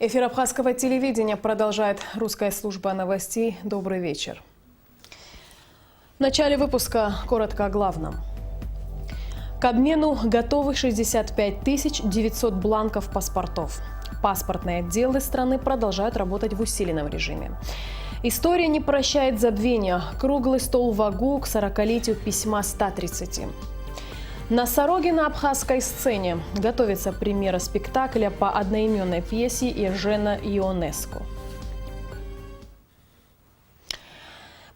Эфир абхазского телевидения продолжает русская служба новостей. Добрый вечер. В начале выпуска коротко о главном. К обмену готовы 65 900 бланков паспортов. Паспортные отделы страны продолжают работать в усиленном режиме. История не прощает забвения. Круглый стол в АГУ к 40-летию письма 130. Носороги на абхазской сцене. Готовится премьера спектакля по одноименной пьесе Евжена Ионеску.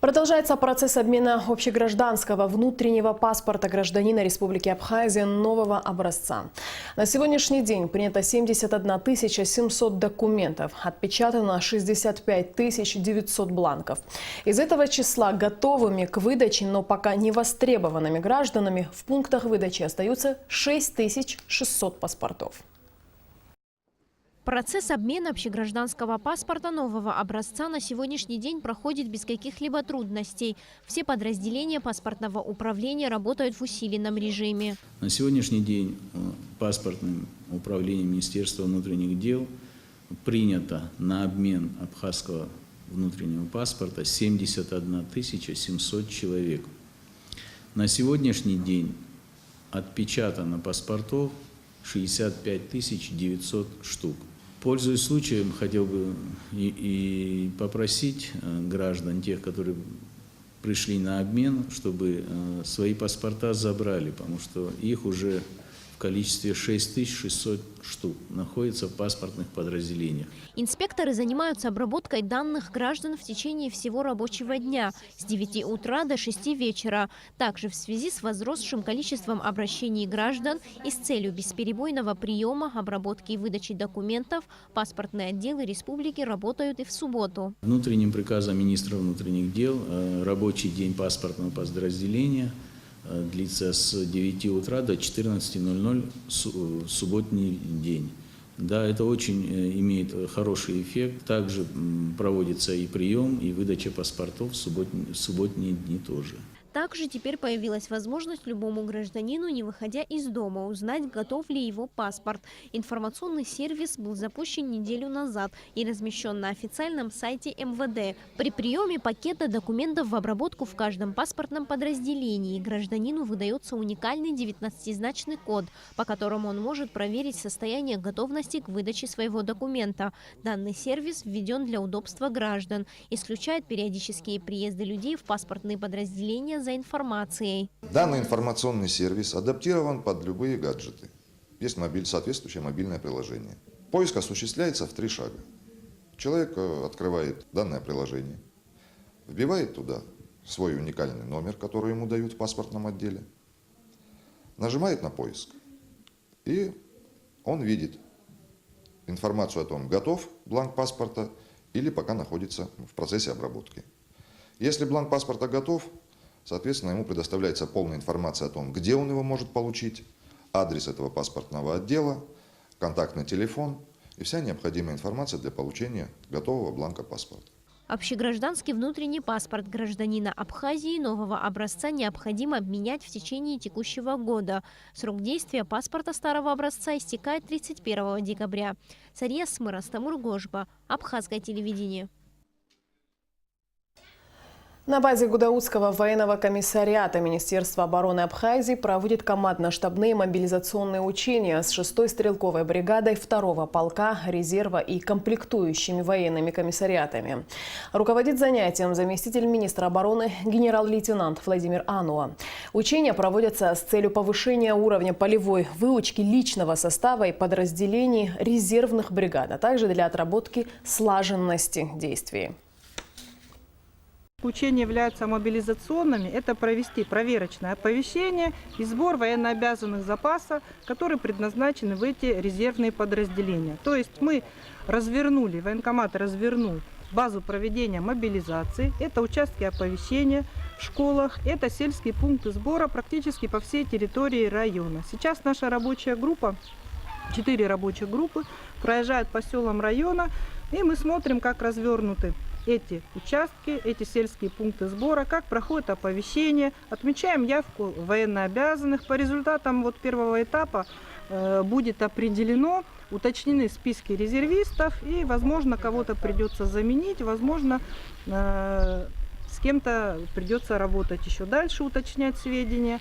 Продолжается процесс обмена общегражданского внутреннего паспорта гражданина Республики Абхазия нового образца. На сегодняшний день принято 71 700 документов, отпечатано 65 900 бланков. Из этого числа готовыми к выдаче, но пока не востребованными гражданами в пунктах выдачи остаются 6600 паспортов. Процесс обмена общегражданского паспорта нового образца на сегодняшний день проходит без каких-либо трудностей. Все подразделения паспортного управления работают в усиленном режиме. На сегодняшний день паспортным управлением Министерства внутренних дел принято на обмен абхазского внутреннего паспорта 71 700 человек. На сегодняшний день отпечатано паспортов 65 900 штук. Пользуясь случаем, хотел бы и попросить граждан, тех, которые пришли на обмен, чтобы свои паспорта забрали, потому что их уже в количестве 6600 штук находится в паспортных подразделениях. Инспекторы занимаются обработкой данных граждан в течение всего рабочего дня с 9 утра до 6 вечера. Также в связи с возросшим количеством обращений граждан и с целью бесперебойного приема, обработки и выдачи документов паспортные отделы республики работают и в субботу. Внутренним приказом министра внутренних дел рабочий день паспортного подразделения длится с 9 утра до 14:00 субботний день. Да, это очень имеет хороший эффект. Также проводится и прием, и выдача паспортов в субботние дни тоже. Также теперь появилась возможность любому гражданину, не выходя из дома, узнать, готов ли его паспорт. Информационный сервис был запущен неделю назад и размещен на официальном сайте МВД. При приеме пакета документов в обработку в каждом паспортном подразделении гражданину выдается уникальный 19-значный код, по которому он может проверить состояние готовности к выдаче своего документа. Данный сервис введен для удобства граждан, исключает периодические приезды людей в паспортные подразделения за информацией. Данный информационный сервис адаптирован под любые гаджеты. Есть соответствующее мобильное приложение. Поиск осуществляется в 3 шага. Человек открывает данное приложение, вбивает туда свой уникальный номер, который ему дают в паспортном отделе, нажимает на поиск, и он видит информацию о том, готов бланк паспорта или пока находится в процессе обработки. Если бланк паспорта готов, соответственно, ему предоставляется полная информация о том, где он его может получить, адрес этого паспортного отдела, контактный телефон и вся необходимая информация для получения готового бланка паспорта. Общегражданский внутренний паспорт гражданина Абхазии нового образца необходимо обменять в течение текущего года. Срок действия паспорта старого образца истекает 31 декабря. Сария Смырас, Тамур Гожба, Абхазское телевидение. На базе Гудаутского военного комиссариата Министерства обороны Абхазии проводит командно-штабные мобилизационные учения с 6-й стрелковой бригадой 2-го полка резерва и комплектующими военными комиссариатами. Руководит занятием заместитель министра обороны генерал-лейтенант Владимир Ануа. Учения проводятся с целью повышения уровня полевой выучки личного состава и подразделений резервных бригад, а также для отработки слаженности действий. Учения являются мобилизационными. Это провести проверочное оповещение и сбор военнообязанных запаса, которые предназначены в эти резервные подразделения. То есть мы развернули, военкомат развернул базу проведения мобилизации. Это участки оповещения в школах, это сельские пункты сбора практически по всей территории района. Сейчас наша рабочая группа, 4 рабочих группы, проезжают по селам района, и мы смотрим, как развернуты эти участки, эти сельские пункты сбора, как проходит оповещение, отмечаем явку военнообязанных. По результатам первого этапа будет определено, уточнены списки резервистов, и, возможно, кого-то придется заменить, возможно, с кем-то придется работать еще дальше, уточнять сведения.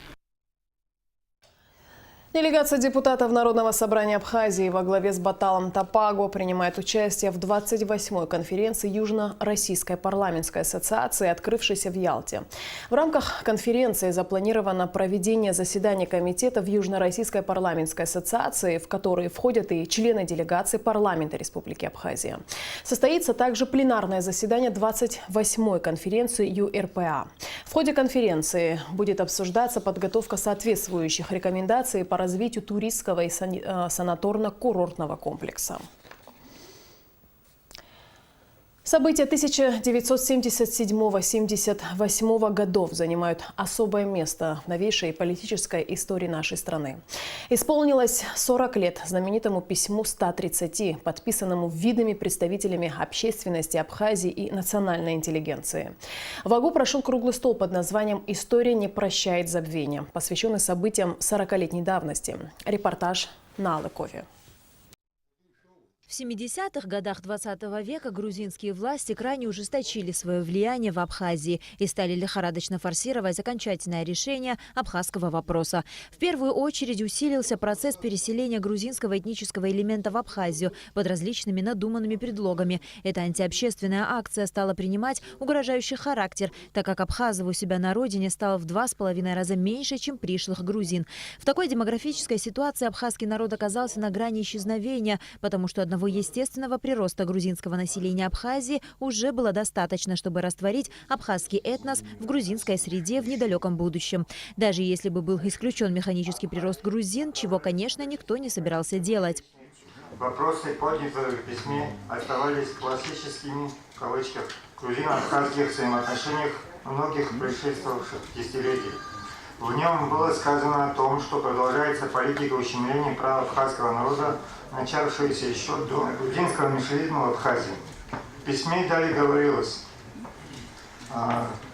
Делегация депутатов Народного собрания Абхазии во главе с Баталом Тапаго принимает участие в 28-й конференции Южно-Российской парламентской ассоциации, открывшейся в Ялте. В рамках конференции запланировано проведение заседаний комитета в Южно-Российской парламентской ассоциации, в которые входят и члены делегации парламента Республики Абхазия. Состоится также пленарное заседание 28-й конференции ЮРПА. В ходе конференции будет обсуждаться подготовка соответствующих рекомендаций по развитию туристского и санаторно-курортного комплекса. События 1977-78 годов занимают особое место в новейшей политической истории нашей страны. Исполнилось 40 лет знаменитому письму 130, подписанному видными представителями общественности Абхазии и национальной интеллигенции. В АГУ прошел круглый стол под названием «История не прощает забвения», посвященный событиям 40-летней давности. Репортаж на Алыкове. В 70-х годах 20 века грузинские власти крайне ужесточили свое влияние в Абхазии и стали лихорадочно форсировать окончательное решение абхазского вопроса. В первую очередь усилился процесс переселения грузинского этнического элемента в Абхазию под различными надуманными предлогами. Эта антиобщественная акция стала принимать угрожающий характер, так как абхазов у себя на родине стало в 2,5 раза меньше, чем пришлых грузин. В такой демографической ситуации абхазский народ оказался на грани исчезновения, потому что одного естественного прироста грузинского населения Абхазии уже было достаточно, чтобы растворить абхазский этнос в грузинской среде в недалеком будущем. Даже если бы был исключен механический прирост грузин, чего, конечно, никто не собирался делать. Вопросы, поднятые в письме, оставались классическими, в кавычках, грузино-абхазских взаимоотношениях многих предшествовавших десятилетий. В нем было сказано о том, что продолжается политика ущемления прав абхазского народа, начавшаяся еще до грузинского меньшевизма в Абхазии. В письме далее говорилось,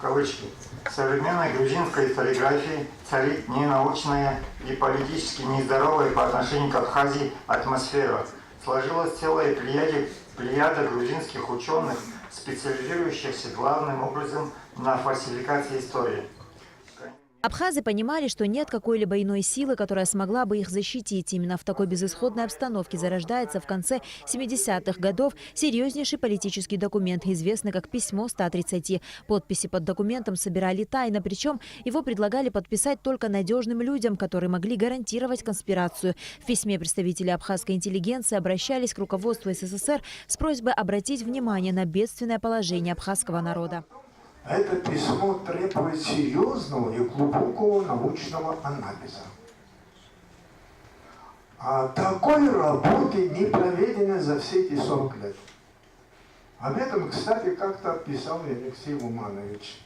кавычки, «В современной грузинской историографии царит ненаучная и политически нездоровая по отношению к Абхазии атмосфера. Сложилась целая плеяда грузинских ученых, специализирующихся главным образом на фальсификации истории». Абхазы понимали, что нет какой-либо иной силы, которая смогла бы их защитить. Именно в такой безысходной обстановке зарождается в конце 70-х годов серьезнейший политический документ, известный как «Письмо 130». Подписи под документом собирали тайно, причем его предлагали подписать только надежным людям, которые могли гарантировать конспирацию. В письме представители абхазской интеллигенции обращались к руководству СССР с просьбой обратить внимание на бедственное положение абхазского народа. Это письмо требует серьезного и глубокого научного анализа. А такой работы не проведено за все эти 40 лет. Об этом, кстати, как-то писал Алексей Уманович.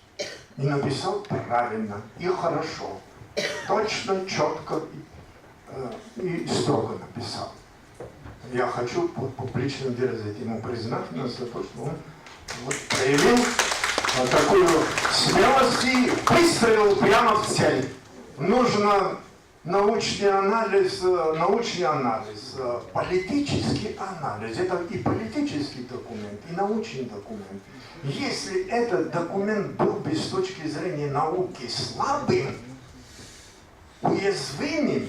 И написал правильно, и хорошо. Точно, четко и строго написал. Я хочу публично выразить ему признательность за то, что он проявил такую смелость и выстрелил прямо в цель. Нужно научный анализ, политический анализ. Это и политический документ, и научный документ. Если этот документ был бы с точки зрения науки слабым, уязвимым,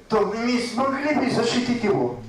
то мы не смогли бы защитить его.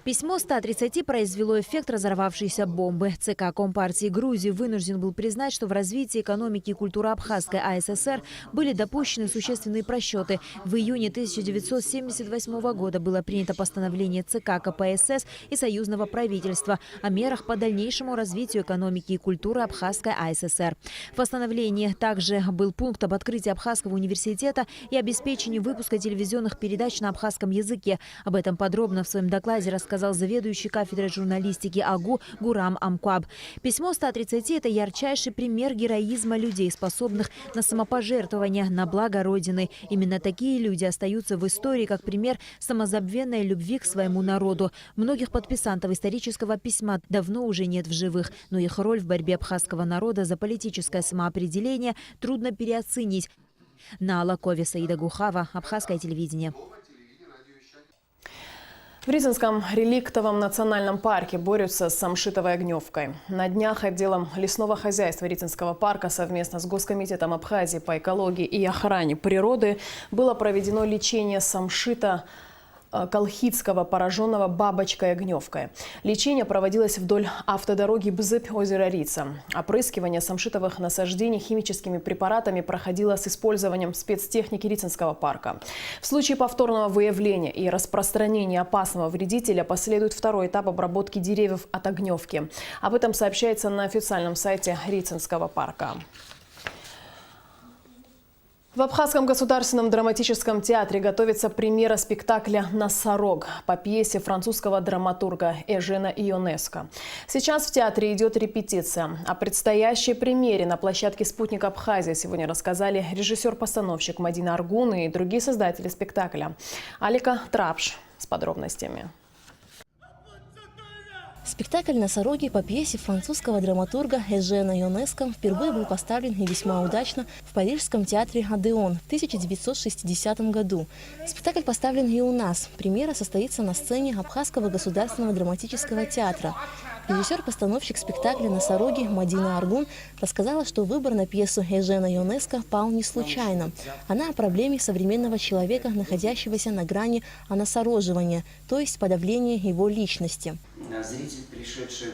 Письмо 130 произвело эффект разорвавшейся бомбы. ЦК Компартии Грузии вынужден был признать, что в развитии экономики и культуры Абхазской АССР были допущены существенные просчеты. В июне 1978 года было принято постановление ЦК КПСС и союзного правительства о мерах по дальнейшему развитию экономики и культуры Абхазской АССР. В постановлении также был пункт об открытии Абхазского университета и обеспечении выпуска телевизионных передач на абхазском языке. Об этом подробно в своем докладе рассказал заведующий кафедрой журналистики АГУ Гурам Амкуаб. Письмо 130 – это ярчайший пример героизма людей, способных на самопожертвование на благо Родины. Именно такие люди остаются в истории как пример самозабвенной любви к своему народу. Многих подписантов исторического письма давно уже нет в живых, но их роль в борьбе абхазского народа за политическое самоопределение трудно переоценить. На Алакове Саида Гухава, Абхазское телевидение. В Рязанском реликтовом национальном парке борются с самшитовой огневкой. На днях отделом лесного хозяйства Рязанского парка совместно с Госкомитетом Абхазии по экологии и охране природы было проведено лечение самшита колхидского, пораженного бабочкой огневкой. Лечение проводилось вдоль автодороги Бзыб-озеро Рица. Опрыскивание самшитовых насаждений химическими препаратами проходило с использованием спецтехники Рязанского парка. В случае повторного выявления и распространения опасного вредителя последует второй этап обработки деревьев от огневки. Об этом сообщается на официальном сайте Рязанского парка. В Абхазском государственном драматическом театре готовится премьера спектакля «Носорог» по пьесе французского драматурга Эжена Ионеско. Сейчас в театре идет репетиция. О предстоящей премьере на площадке «Спутник Абхазия» сегодня рассказали режиссер-постановщик Мадина Аргун и другие создатели спектакля. Алика Трапш с подробностями. Спектакль «Носороги» по пьесе французского драматурга Эжена Ионеско впервые был поставлен и весьма удачно в парижском театре «Одеон» в 1960 году. Спектакль поставлен и у нас. Премьера состоится на сцене Абхазского государственного драматического театра. Режиссер-постановщик спектакля «Носороги» Мадина Аргун рассказала, что выбор на пьесу Эжена Ионеско пал не случайно. Она о проблеме современного человека, находящегося на грани оносороживания, то есть подавления его личности. Зритель, пришедший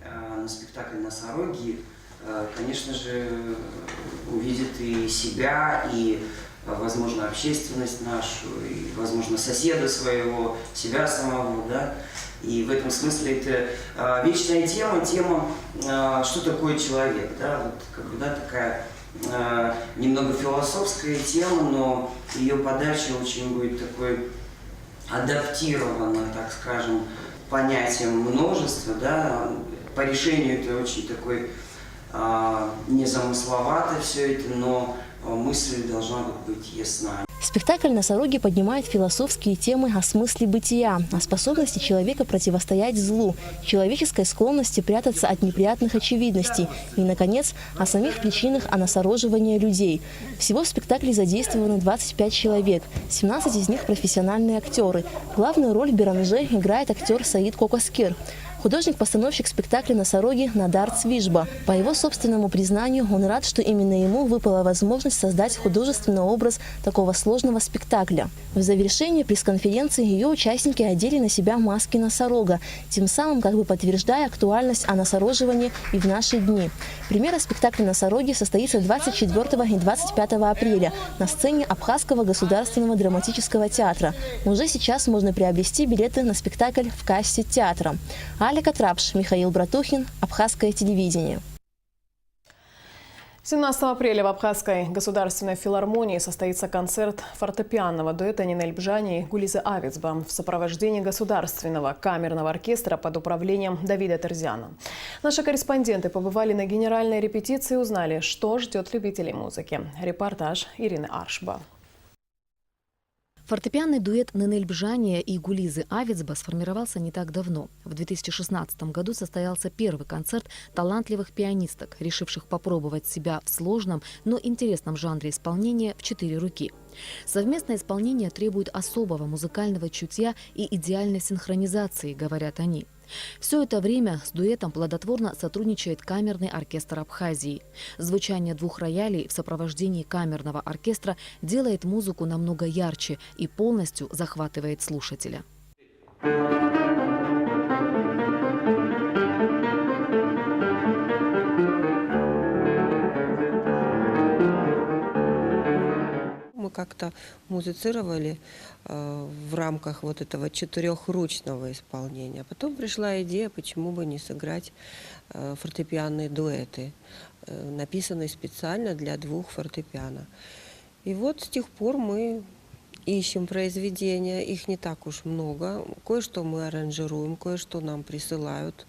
на спектакль «Носороги», конечно же, увидит и себя, и, возможно, общественность нашу, и, возможно, соседа своего, себя самого, да. И в этом смысле это вечная тема, что такое человек, да, вот как бы, да, такая немного философская тема, но ее подача очень будет такой адаптирована, так скажем, понятием множества, да, по решению это очень такой незамысловато все это, но мысль должна быть ясна. Спектакль «Носороги» поднимает философские темы о смысле бытия, о способности человека противостоять злу, человеческой склонности прятаться от неприятных очевидностей и, наконец, о самих причинах оносороживания людей. Всего в спектакле задействовано 25 человек, 17 из них профессиональные актеры. Главную роль Беранже играет актер Саид Кокоскер. Художник-постановщик спектакля «Носороги» Надар Цвижба. По его собственному признанию, он рад, что именно ему выпала возможность создать художественный образ такого сложного спектакля. В завершении пресс-конференции ее участники одели на себя маски носорога, тем самым как бы подтверждая актуальность оносороживания и в наши дни. Премьера спектакля «Носороги» состоится 24 и 25 апреля на сцене Абхазского государственного драматического театра. Уже сейчас можно приобрести билеты на спектакль в кассе театра. Алика Трапш, Михаил Братухин, Абхазское телевидение. 17 апреля в Абхазской государственной филармонии состоится концерт фортепианного дуэта Нинель Бжани и Гулизы Авицба в сопровождении государственного камерного оркестра под управлением Давида Терзяна. Наши корреспонденты побывали на генеральной репетиции и узнали, что ждет любителей музыки. Репортаж Ирины Аршба. Фортепианный дуэт Нинель Бжани и Гулизы Авицба сформировался не так давно. В 2016 году состоялся первый концерт талантливых пианисток, решивших попробовать себя в сложном, но интересном жанре исполнения в 4 руки. Совместное исполнение требует особого музыкального чутья и идеальной синхронизации, говорят они. Все это время с дуэтом плодотворно сотрудничает камерный оркестр Абхазии. Звучание 2 роялей в сопровождении камерного оркестра делает музыку намного ярче и полностью захватывает слушателя. Мы как-то музицировали в рамках вот этого 4-ручного исполнения. Потом пришла идея, почему бы не сыграть фортепианные дуэты, написанные специально для 2 фортепиано. И вот с тех пор мы ищем произведения, их не так уж много. Кое-что мы аранжируем, кое-что нам присылают,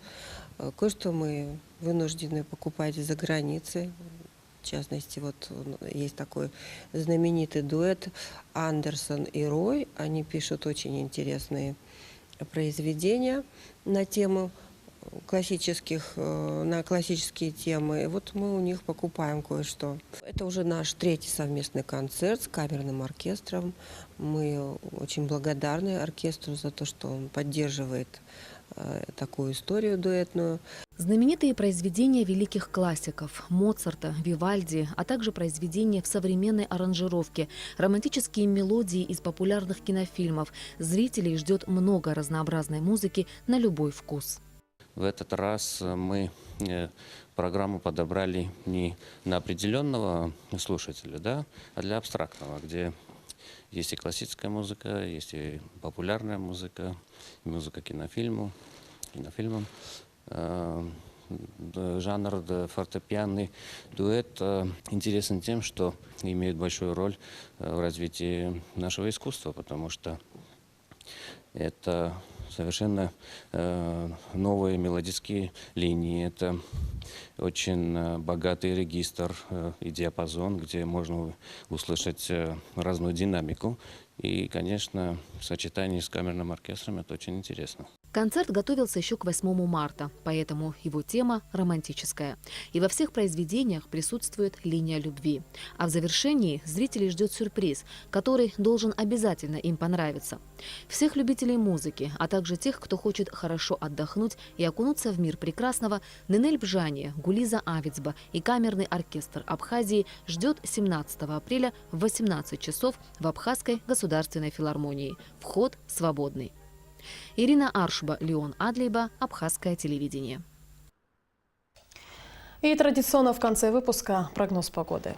кое-что мы вынуждены покупать из-за границы. В частности, вот есть такой знаменитый дуэт Андерсон и Рой. Они пишут очень интересные произведения на тему на классические темы. И вот мы у них покупаем кое-что. Это уже наш 3-й совместный концерт с камерным оркестром. Мы очень благодарны оркестру за то, что он поддерживает такую историю дуэтную. Знаменитые произведения великих классиков Моцарта, Вивальди, а также произведения в современной аранжировке, романтические мелодии из популярных кинофильмов. Зрителей ждет много разнообразной музыки на любой вкус. В этот раз мы программу подобрали не на определенного слушателя, да, а для абстрактного, где есть и классическая музыка, есть и популярная музыка, музыка кинофильмам. Жанр фортепианный дуэт интересен тем, что имеет большую роль в развитии нашего искусства, потому что это совершенно новые мелодические линии, это очень богатый регистр и диапазон, где можно услышать разную динамику. И, конечно, в сочетании с камерным оркестром это очень интересно. Концерт готовился еще к 8 марта, поэтому его тема романтическая. И во всех произведениях присутствует линия любви. А в завершении зрителей ждет сюрприз, который должен обязательно им понравиться. Всех любителей музыки, а также тех, кто хочет хорошо отдохнуть и окунуться в мир прекрасного, Нинель Бжания, Гулиза Авицба и камерный оркестр Абхазии ждет 17 апреля в 18 часов в Абхазской государственной филармонии. Вход свободный. Ирина Аршба, Леон Адлейба, Абхазское телевидение. И традиционно в конце выпуска прогноз погоды.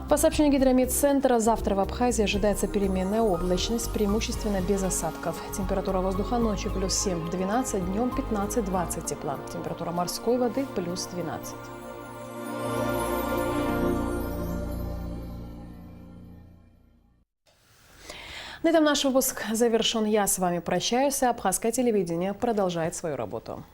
По сообщению Гидрометцентра, завтра в Абхазии ожидается переменная облачность, преимущественно без осадков. Температура воздуха ночью плюс 7-12, днем 15-20 тепла. Температура морской воды плюс 12. На этом наш выпуск завершен. Я с вами прощаюсь. Абхазское телевидение продолжает свою работу.